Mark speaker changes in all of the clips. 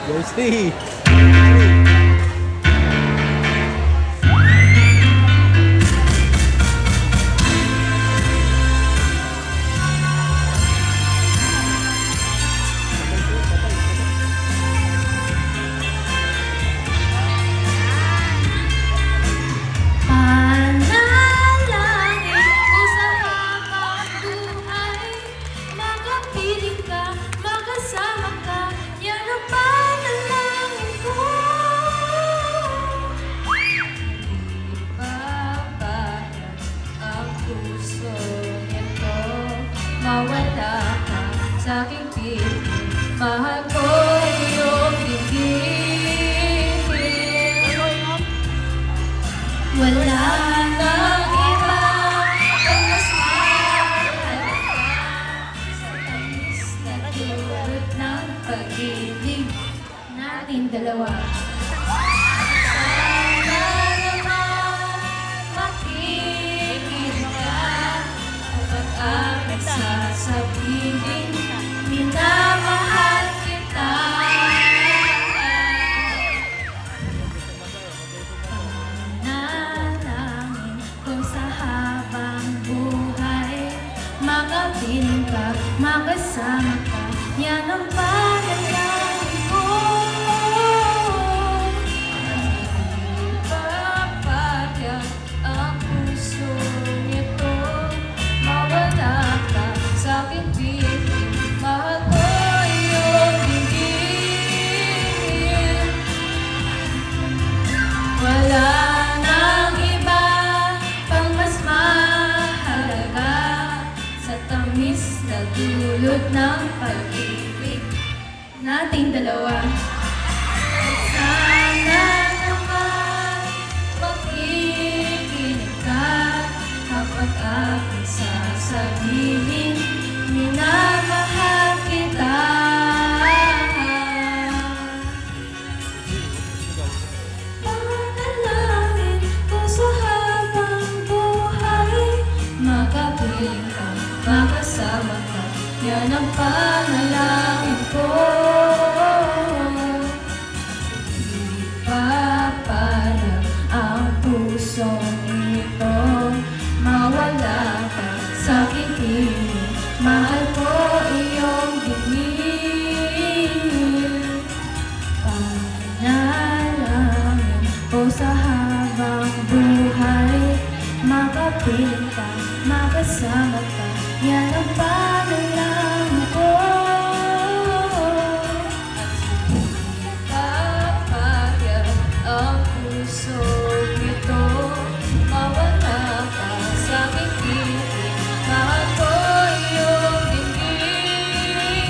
Speaker 1: Jersey.
Speaker 2: Mawala ka sa aking piling, mahal ko iyong bibigin. Wala nang iba ang mas mahal ka sa tamis na dulot ng pag-ibig natin dalawa. Sasabihin, minamahal kita. Panalangin ko sa habang buhay, makapiling ka, makasama ka, yan ang panalangin ko. Ipapagyan ang puso nito, mawala ka sa aking piling, mahal ko iyong bibigin. Wala nang iba pang mas mahalaga sa tamis na dulot ng pag-ibig nating dalawa. Sana naman makikinig ka kapag aking sasabihin, minamahal kita. Panalangin ko sa habang buhay, makapiling ka, makasama ka, yan ang panalangin ko. Ipapalag ang pusong ito, mawala ka sa aking piling, mahal ko iyong bibigin. Panalangin ko sa habang buhay, makapiling ka, makasama ka, yan ang panalangin ko. Kapagyan ang puso nito, mawala ka sa aking piling, mahal ko iyong bibigin.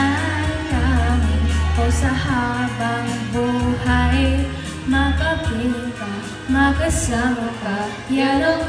Speaker 2: Panalangin ko sa habang buhay, makapiling ka, makasama ka, yan ang